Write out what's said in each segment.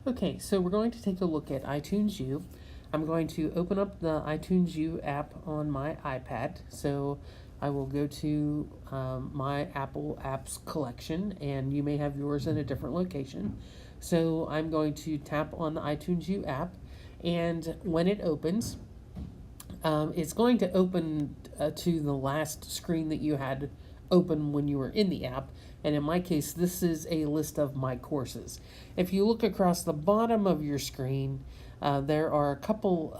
Okay, so we're going to take a look at iTunes U. I'm going to open up the iTunes U app on my iPad. So I will go to my Apple apps collection, and you may have yours in a different location. So I'm going to tap on the iTunes U app, and when it opens, it's going to open to the last screen that you had open when you were in the app. And in my case, this is a list of my courses. If you look across the bottom of your screen, there are a couple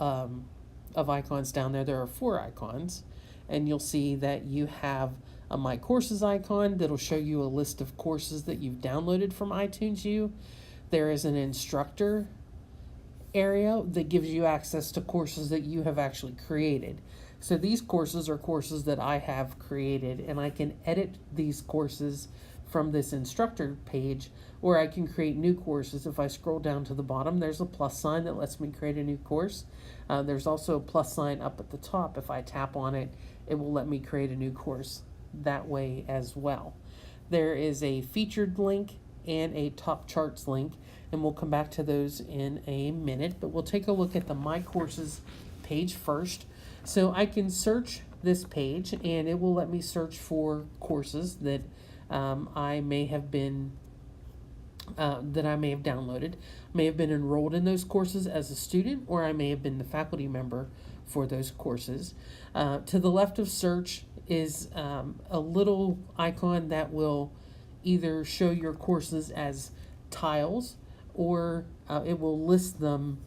of icons down there. There are 4 icons, and you'll see that you have a My Courses icon that'll show you a list of courses that you've downloaded from iTunes U. There is an instructor area that gives you access to courses that you have actually created. So these courses are courses that I have created, and I can edit these courses from this instructor page, or I can create new courses. If I scroll down to the bottom, there's a plus sign that lets me create a new course. There's also a plus sign up at the top. If I tap on it, it will let me create a new course that way as well. There is a featured link and a top charts link, and we'll come back to those in a minute, but we'll take a look at the My Courses page first. So I can search this page, and it will let me search for courses that I may have downloaded, may have been enrolled in those courses as a student, or I may have been the faculty member for those courses. To the left of search is a little icon that will either show your courses as tiles, or it will list them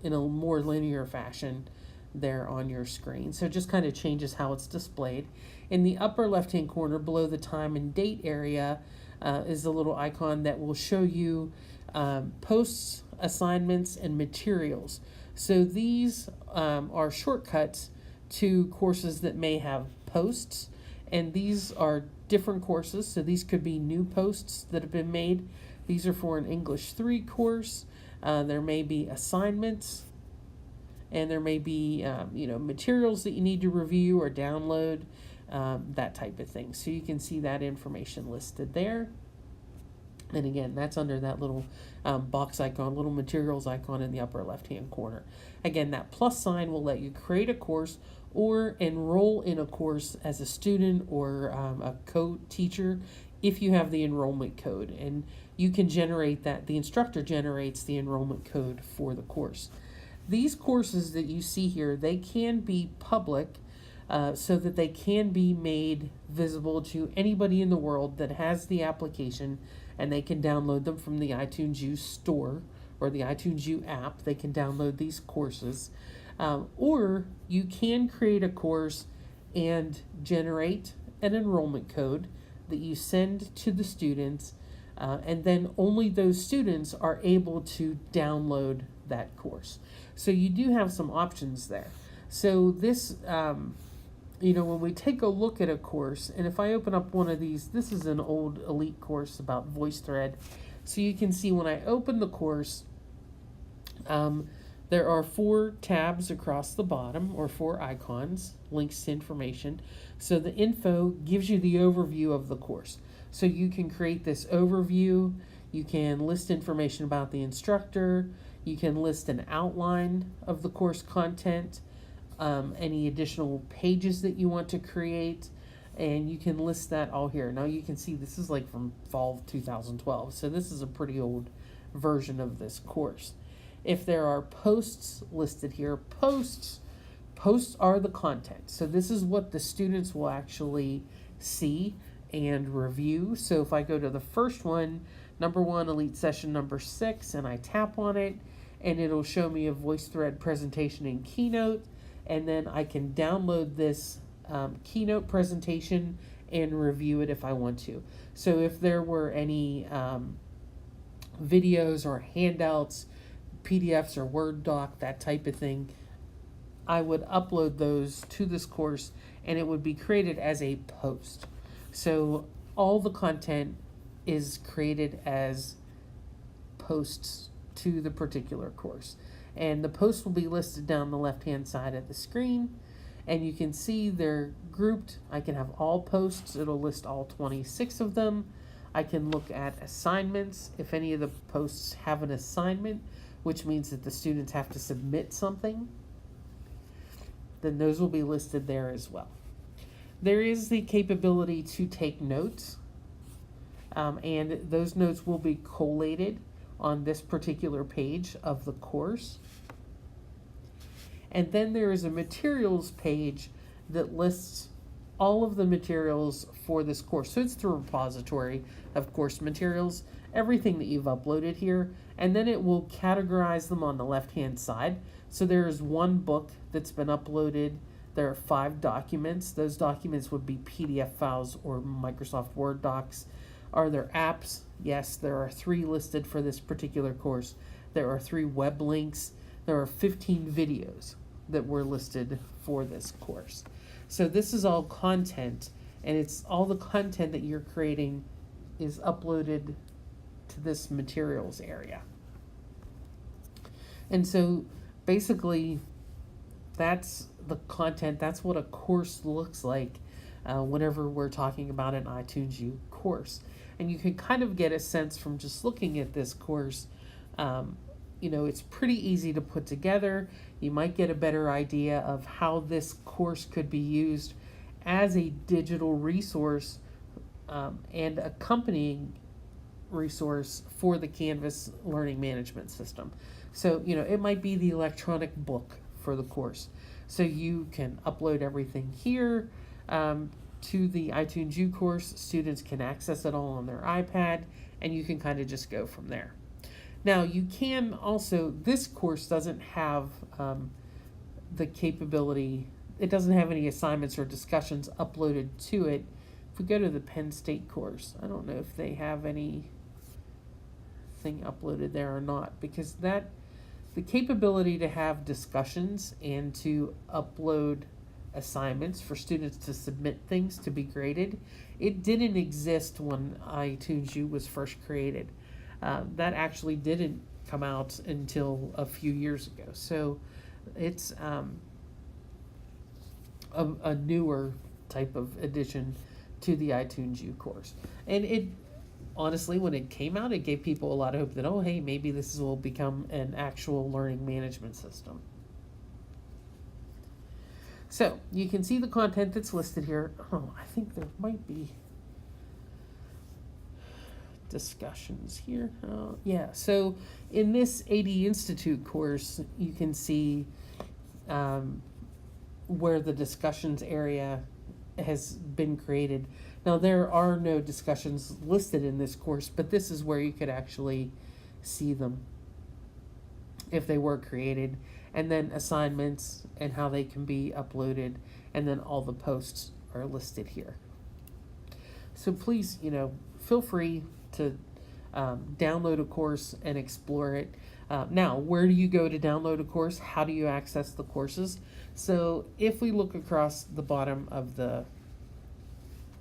in a more linear fashion there on your screen. So it just kind of changes how it's displayed. In the upper left-hand corner below the time and date area is a little icon that will show you posts, assignments, and materials. So these are shortcuts to courses that may have posts, and these are different courses. So these could be new posts that have been made. These are for an English 3 course. There may be assignments, and there may be materials that you need to review or download, that type of thing. So you can see that information listed there. And again, that's under that little box icon, little materials icon in the upper left-hand corner. Again, that plus sign will let you create a course or enroll in a course as a student or a co-teacher if you have the enrollment code. And you can generate that. The instructor generates the enrollment code for the course. These courses that you see here, they can be public, so that they can be made visible to anybody in the world that has the application, and they can download them from the iTunes U store or the iTunes U app. They can download these courses. Or you can create a course and generate an enrollment code that you send to the students, and then only those students are able to download that course. So you do have some options there. So this, when we take a look at a course, and if I open up one of these, this is an old elite course about VoiceThread. So you can see when I open the course, there are 4 tabs across the bottom, or 4 icons, links to information. So the info gives you the overview of the course. So you can create this overview. You can list information about the instructor. You can list an outline of the course content, any additional pages that you want to create, and you can list that all here. Now you can see this is like from fall of 2012, so this is a pretty old version of this course. If there are posts listed here, posts are the content. So this is what the students will actually see and review. So if I go to the first one, number 1, Elite Session number 6, and I tap on it, and it'll show me a VoiceThread presentation in Keynote, and then I can download this Keynote presentation and review it if I want to. So if there were any videos or handouts, PDFs or Word doc, that type of thing, I would upload those to this course, and it would be created as a post. So all the content is created as posts to the particular course. And the posts will be listed down the left-hand side of the screen, and you can see they're grouped. I can have all posts. It'll list all 26 of them. I can look at assignments. If any of the posts have an assignment, which means that the students have to submit something, then those will be listed there as well. There is the capability to take notes, and those notes will be collated on this particular page of the course. And then there is a materials page that lists all of the materials for this course. So it's the repository of course materials, everything that you've uploaded here, and then it will categorize them on the left-hand side. So there is one book that's been uploaded. There are 5 documents. Those documents would be PDF files or Microsoft Word docs. Are there apps? Yes, there are 3 listed for this particular course. There are 3 web links. There are 15 videos that were listed for this course. So this is all content, and it's all the content that you're creating is uploaded to this materials area. And so basically that's the content, that's what a course looks like whenever we're talking about an iTunes U course. And you can kind of get a sense from just looking at this course. It's pretty easy to put together. You might get a better idea of how this course could be used as a digital resource and accompanying resource for the Canvas learning management system. So, it might be the electronic book for the course. So you can upload everything here to the iTunes U course. Students can access it all on their iPad, and you can kind of just go from there. Now, you can also, this course doesn't have the capability, it doesn't have any assignments or discussions uploaded to it. If we go to the Penn State course, I don't know if they have anything uploaded there or not, because the capability to have discussions and to upload assignments for students to submit things to be graded, it didn't exist when iTunes U was first created. That actually didn't come out until a few years ago. So it's a newer type of addition to the iTunes U course. And it honestly, when it came out, it gave people a lot of hope that, oh, hey, maybe this will become an actual learning management system. So you can see the content that's listed here. Oh, I think there might be discussions here. Yeah, so in this AD Institute course, you can see where the discussions area has been created. Now, there are no discussions listed in this course, but this is where you could actually see them if they were created, and then assignments and how they can be uploaded, and then all the posts are listed here. So please, feel free to download a course and explore it. Now, where do you go to download a course? How do you access the courses? So if we look across the bottom of the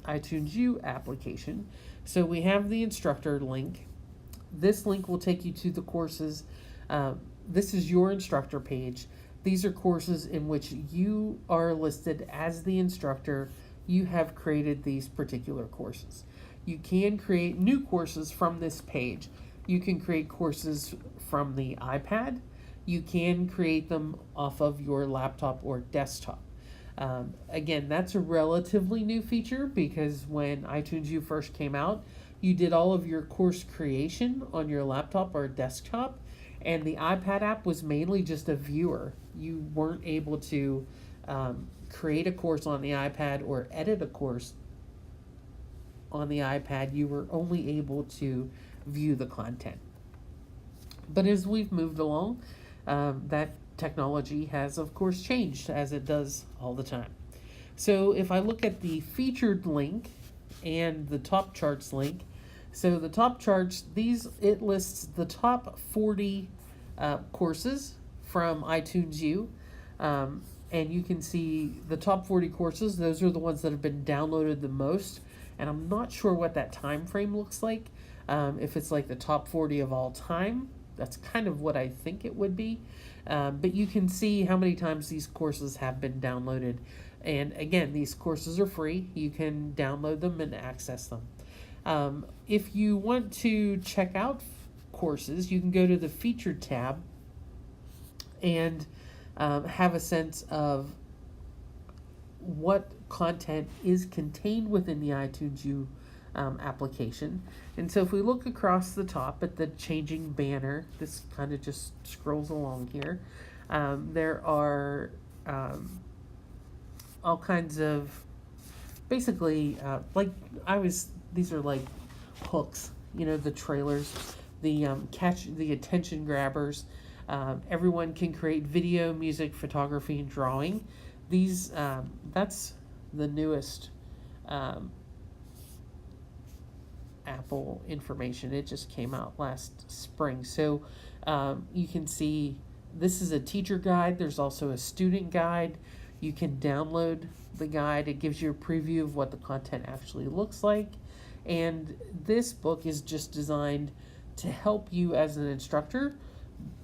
iTunes U application, so we have the instructor link. This link will take you to the courses. This is your instructor page. These are courses in which you are listed as the instructor. You have created these particular courses. You can create new courses from this page. You can create courses from the iPad. You can create them off of your laptop or desktop. Again, that's a relatively new feature because when iTunes U first came out, you did all of your course creation on your laptop or desktop, and the iPad app was mainly just a viewer. You weren't able to create a course on the iPad or edit a course on the iPad. You were only able to view the content. But as we've moved along, that technology has, of course, changed, as it does all the time. So if I look at the featured link and the top charts link, so the top charts, it lists the top 40 courses from iTunes U. And you can see the top 40 courses. Those are the ones that have been downloaded the most. And I'm not sure what that time frame looks like. If it's like the top 40 of all time, that's kind of what I think it would be. But you can see how many times these courses have been downloaded. And again, these courses are free. You can download them and access them. If you want to check out courses, you can go to the Featured tab and have a sense of what content is contained within the iTunes U application. And so if we look across the top at the changing banner, this kind of just scrolls along here. There are all kinds of, basically, these are like hooks, the trailers, the catch the attention grabbers. Everyone can create video, music, photography, and drawing. These that's the newest Apple information. It just came out last spring. So you can see this is a teacher guide. There's also a student guide. You can download the guide. It gives you a preview of what the content actually looks like. And this book is just designed to help you as an instructor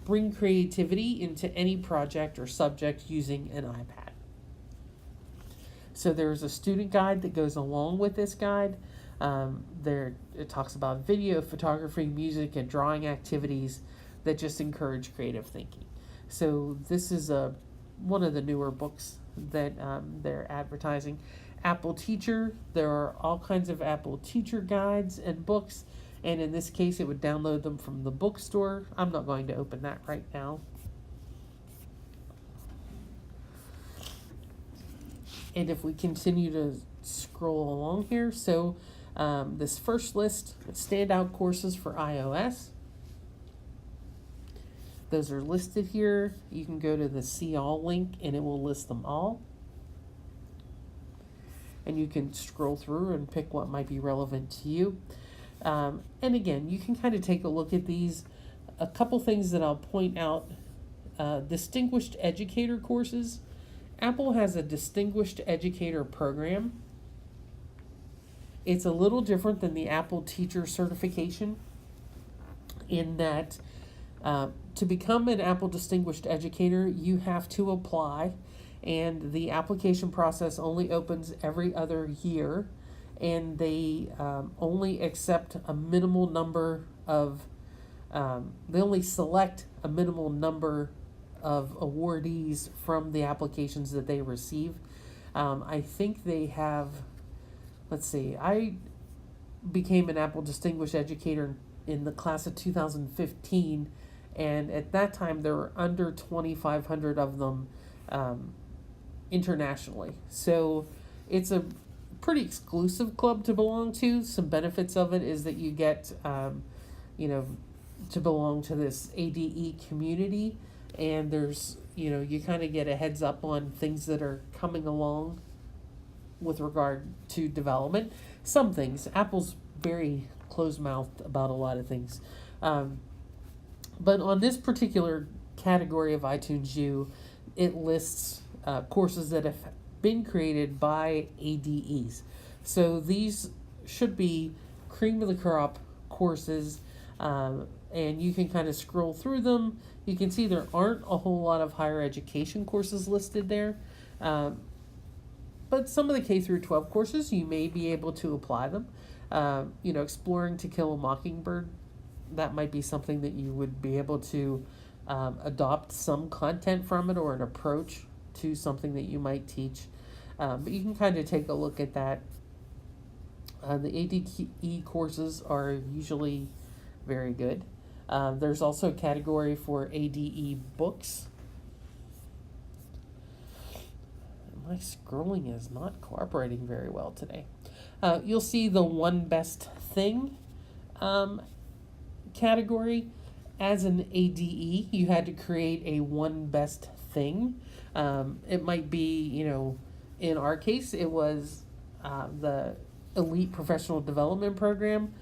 bring creativity into any project or subject using an iPad. So there's a student guide that goes along with this guide. It talks about video, photography, music, and drawing activities that just encourage creative thinking. So this is one of the newer books that they're advertising. Apple Teacher, there are all kinds of Apple Teacher guides and books, and in this case it would download them from the bookstore. I'm not going to open that right now. And if we continue to scroll along here, so this first list, standout courses for iOS. Those are listed here. You can go to the See All link and it will list them all. And you can scroll through and pick what might be relevant to you. And again, you can kind of take a look at these. A couple things that I'll point out. Distinguished Educator courses. Apple has a Distinguished Educator program. It's a little different than the Apple Teacher certification in that to become an Apple Distinguished Educator, you have to apply, and the application process only opens every other year, and they only accept a minimal number of, they only select a minimal number of awardees from the applications that they receive. I think they have, let's see, I became an Apple Distinguished Educator in the class of 2015, and at that time there were under 2,500 of them internationally. So it's a pretty exclusive club to belong to. Some benefits of it is that you get, to belong to this ADE community, and there's, you kind of get a heads up on things that are coming along with regard to development. Some things, Apple's very closed-mouthed about a lot of things. But on this particular category of iTunes U, it lists courses that have been created by ADEs. So these should be cream of the crop courses, and you can kind of scroll through them. You can see there aren't a whole lot of higher education courses listed there. But some of the K through 12 courses, you may be able to apply them. Exploring To Kill a Mockingbird, that might be something that you would be able to adopt some content from it or an approach to something that you might teach. But you can kind of take a look at that. The ADE courses are usually very good. There's also a category for ADE books. My scrolling is not cooperating very well today. You'll see the One Best Thing category. As an ADE, you had to create a one best thing. It might be, in our case, it was the Elite Professional Development Program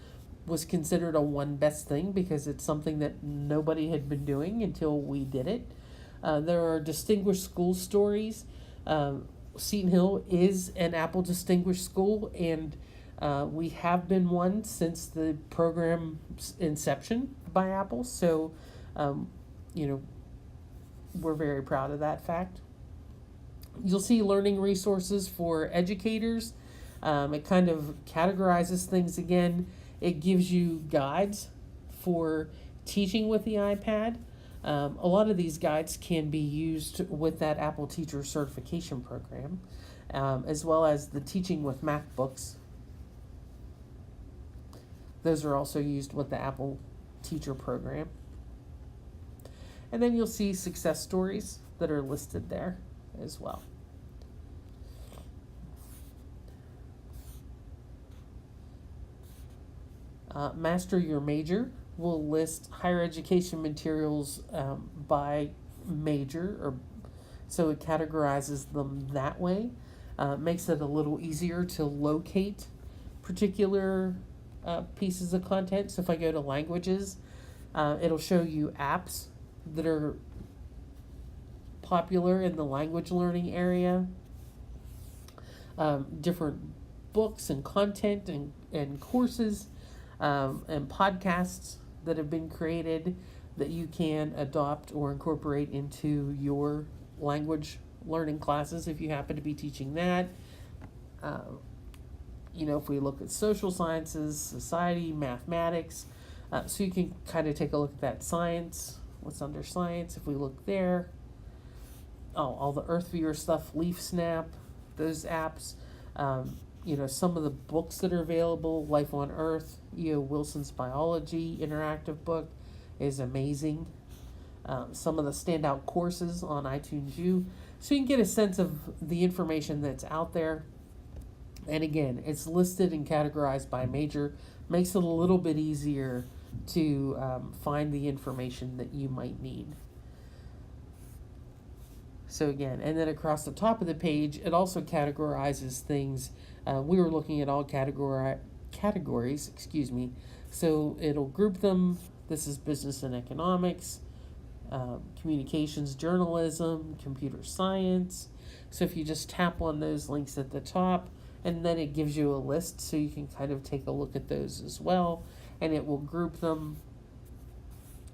was considered a one best thing because it's something that nobody had been doing until we did it. There are Distinguished School Stories. Seton Hill is an Apple Distinguished School, and we have been one since the program's inception by Apple. So, we're very proud of that fact. You'll see learning resources for educators. It kind of categorizes things again. It gives you guides for teaching with the iPad. A lot of these guides can be used with that Apple Teacher Certification Program, as well as the Teaching with MacBooks. Those are also used with the Apple Teacher Program. And then you'll see success stories that are listed there as well. Master Your Major will list higher education materials by major, or so it categorizes them that way. Makes it a little easier to locate particular pieces of content. So if I go to languages, it'll show you apps that are popular in the language learning area, different books and content and courses, and podcasts that have been created that you can adopt or incorporate into your language learning classes if you happen to be teaching that. If we look at social sciences, society, mathematics, so you can kind of take a look at that science, what's under science. If we look there, all the Earth Viewer stuff, Leaf Snap, those apps, some of the books that are available, Life on Earth, E.O. Wilson's Biology interactive book is amazing. Some of the standout courses on iTunes U, so you can get a sense of the information that's out there. And again, it's listed and categorized by major, makes it a little bit easier to find the information that you might need. So again, and then across the top of the page, it also categorizes things. We were looking at all categories, So it'll group them. This is business and economics, communications, journalism, computer science. So if you just tap on those links at the top, and then it gives you a list, so you can kind of take a look at those as well, and it will group them.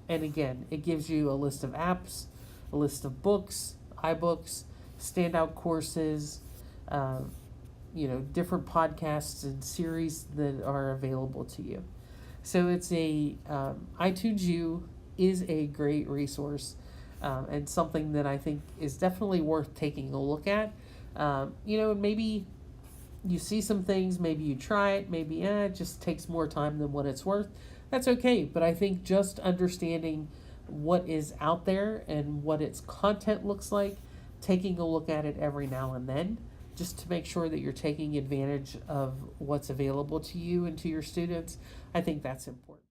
And again, it gives you a list of apps, a list of books, iBooks, standout courses, different podcasts and series that are available to you. So it's iTunes U is a great resource, and something that I think is definitely worth taking a look at. Maybe you see some things, maybe you try it, maybe it just takes more time than what it's worth. That's okay, but I think just understanding what is out there and what its content looks like, taking a look at it every now and then, just to make sure that you're taking advantage of what's available to you and to your students, I think that's important.